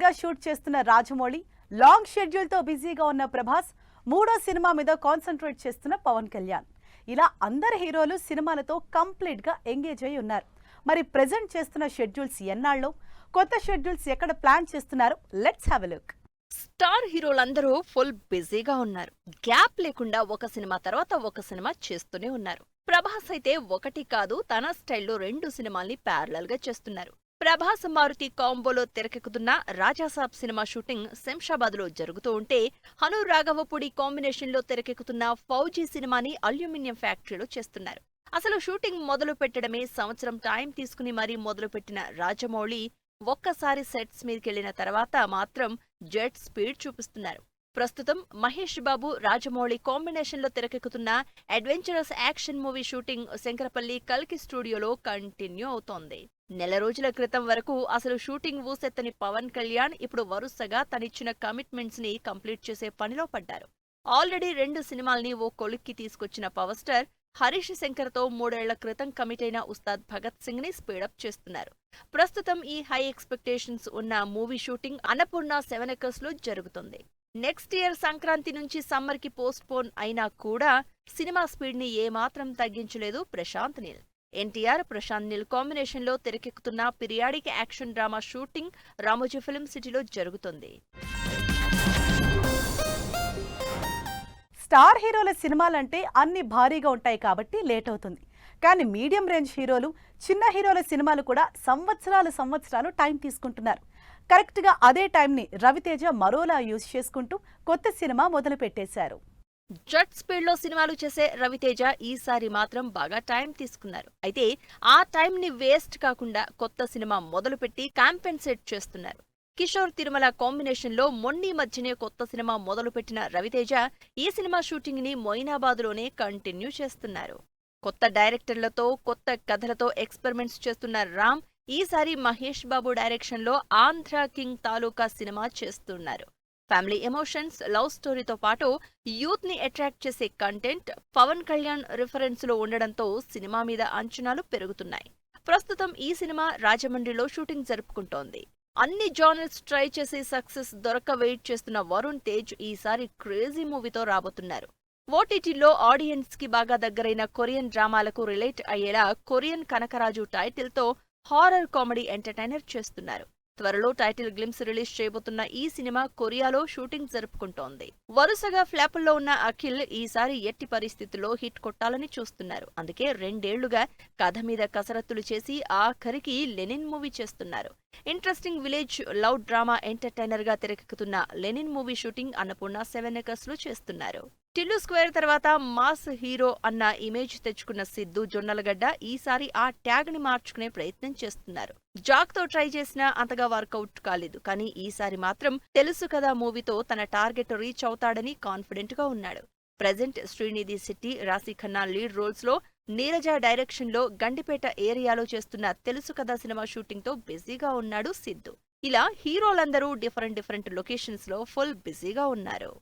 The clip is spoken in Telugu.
గా షూట్ చేస్తున్న రాజమౌళి, లాంగ్ షెడ్యూల్ తో బిజీగా ఉన్న ప్రభాస్, మూడో సినిమా మీద కాన్సంట్రేట్ చేస్తున్న పవన్ కళ్యాణ్. ఇలా అందరు హీరోలు సినిమాలతో కంప్లీట్ గా ఎంగేజ్ అయి ఉన్నారు. మరి ప్రెజెంట్ చేస్తున్న షెడ్యూల్స్ ఎన్నాళ్ళో, కొత్త షెడ్యూల్స్ ఎక్కడ ప్లాన్ చేస్తున్నారు? Let's have a look. Star హీరోలందరూ ఫుల్ బిజీగా ఉన్నారు. గ్యాప్ లేకుండా ఒక సినిమా తర్వాత ఒక సినిమా చేస్తూనే ఉన్నారు. ప్రభాస్ అయితే ఒకటి కాదు, తన స్టైల్లో 2 సినిమాల్ని ప్యారలల్ గా చేస్తున్నారు. ప్రభాస్ మారుతి కాంబోలో తెరకెక్కుతున్న రాజాసాబ్ సినిమా షూటింగ్ శంషాబాద్ లో జరుగుతూ ఉంటే, హను రాఘవపూడి కాంబినేషన్ లో తెరకెక్కుతున్న ఫౌజీ సినిమాని అల్యూమినియం ఫ్యాక్టరీలో చేస్తున్నారు. అసలు షూటింగ్ మొదలు పెట్టడమే సంవత్సరం టైం తీసుకుని మరీ మొదలుపెట్టిన రాజమౌళి ఒక్కసారి సెట్స్ మీదకెళ్లిన తర్వాత మాత్రం జెట్ స్పీడ్ చూపిస్తున్నారు. ప్రస్తుతం మహేష్ బాబు, రాజమౌళి కాంబినేషన్ లో తెరకెక్కుతున్న adventurous action movie shooting Shankarpally కల్కి స్టూడియోలో కంటిన్యూ అవుతోంది. నెల రోజుల క్రితం వరకు అసలు షూటింగ్ ఊసెత్తని పవన్ కళ్యాణ్ ఇప్పుడు వరుసగా తనిచ్చిన కమిట్మెంట్స్ ని కంప్లీట్ చేసే పనిలో పడ్డారు. ఆల్రెడీ 2 సినిమాల్ని ఓ కొలిక్కి తీసుకొచ్చిన పవర్ స్టార్ హరీష్ శంకర్తో 3 ఏళ్ల క్రితం కమిటైన ఉస్తాద్ భగత్ సింగ్ ని స్పీడప్ చేస్తున్నారు. ప్రస్తుతం ఈ హై ఎక్స్పెక్టేషన్స్ ఉన్న మూవీ షూటింగ్ అన్నపూర్ణ 7 acres లో జరుగుతుంది. నెక్స్ట్ ఇయర్ సంక్రాంతి నుంచి సమ్మర్ కి పోస్ట్ పోన్ అయినా కూడా సినిమా స్పీడ్ ని ఏమాత్రం తగ్గించలేదు ప్రశాంత్ నీల్. ఎన్టీఆర్, ప్రశాంత్ నీల్ కాంబినేషన్ లో తెరకెక్కుతున్న periodic action drama shooting Ramoji film సిటీలో జరుగుతుంది. స్టార్ హీరోల సినిమాలంటే అన్ని భారీగా ఉంటాయి కాబట్టి లేట్ అవుతుంది. కానీ మీడియం రేంజ్ హీరోలు, చిన్న హీరోల సినిమాలు కూడా సంవత్సరాలు టైం తీసుకుంటున్నారు. కరెక్ట్గా అదే టైంని రవితేజ మరోలా యూజ్ చేసుకుంటూ కొత్త సినిమా మొదలు పెట్టేశారు. జట్ స్పీడ్ లో సినిమాలు చేసే రవితేజ ఈసారి మాత్రం బాగా టైం తీసుకున్నారు. అయితే ఆ టైం ని వేస్ట్ కాకుండా కొత్త సినిమా మొదలుపెట్టి కాంపెన్సేట్ చేస్తున్నారు. కిషోర్ తిరుమల కాంబినేషన్ లో మొన్నీ మధ్యనే కొత్త సినిమా మొదలుపెట్టిన రవితేజ ఈ సినిమా షూటింగ్ ని మొయినాబాద్ లోనే కంటిన్యూ చేస్తున్నారు. కొత్త డైరెక్టర్లతో, కొత్త కథలతో ఎక్స్పెరిమెంట్స్ చేస్తున్న రామ్ ఈసారి మహేష్ బాబు డైరెక్షన్ లో ఆంధ్ర కింగ్ తాలూకా సినిమా చేస్తున్నారు. ఫ్యామిలీ ఎమోషన్స్, లవ్ స్టోరీతో పాటు యూత్ ని అట్రాక్ట్ చేసే కంటెంట్, పవన్ కళ్యాణ్ రిఫరెన్స్ లో ఉండడంతో సినిమా మీద అంచనాలు పెరుగుతున్నాయి. ప్రస్తుతం ఈ సినిమా రాజమండ్రిలో షూటింగ్ జరుపుకుంటోంది. అన్ని జానర్స్ ట్రై చేసి సక్సెస్ దొరక్క వెయిట్ చేస్తున్న వరుణ్ తేజ్ ఈసారి క్రేజీ మూవీతో రాబోతున్నారు. ఓటీటీలో ఆడియన్స్ కి బాగా దగ్గరైన కొరియన్ డ్రామాలకు రిలేట్ అయ్యేలా కొరియన్ కనకరాజు టైటిల్ తో హారర్ కామెడీ ఎంటర్టైనర్ చేస్తున్నారు. త్వరలో టైటిల్ గ్లిమ్స్ రిలీజ్ చేయబోతున్న ఈ సినిమా కొరియాలో షూటింగ్ జరుపుకుంటోంది. వరుసగా ఫ్లాపుల్లో ఉన్న అఖిల్ ఈసారి ఎట్టి పరిస్థితుల్లో హిట్ కొట్టాలని చూస్తున్నారు. అందుకే 2 ఏళ్లుగా కథ మీద కసరత్తులు చేసి ఆఖరికి లెనిన్ మూవీ చేస్తున్నారు. Interesting village love drama entertainer గా తెరకెక్కుతున్న Lenin movie shooting Annapurna 7 acres లో చేస్తున్నారు. టిల్లు స్క్వేర్ తర్వాత మాస్ హీరో అన్న ఇమేజ్ తెచ్చుకున్న సిద్ధు జొన్నలగడ్డ ఈసారి ఆ ట్యాగ్ ని మార్చుకునే ప్రయత్నం చేస్తున్నారు. జాక్ తో ట్రై చేసినా అంతగా వర్కౌట్ కాలేదు. కానీ ఈసారి మాత్రం తెలుసు కదా మూవీతో తన టార్గెట్ రీచ్ అవుతాడని కాన్ఫిడెంట్ గా ఉన్నాడు. ప్రెజెంట్ శ్రీనిధి శెట్టి, రాశీ ఖన్నా లీడ్ రోల్స్ లో, నీరజ డైరెక్షన్ లో గండిపేట ఏరియాలో చేస్తున్న తెలుసు కదా సినిమా షూటింగ్ తో బిజీగా ఉన్నాడు సిద్ధు. ఇలా హీరోలందరూ డిఫరెంట్ లొకేషన్స్ లో ఫుల్ బిజీగా ఉన్నారు.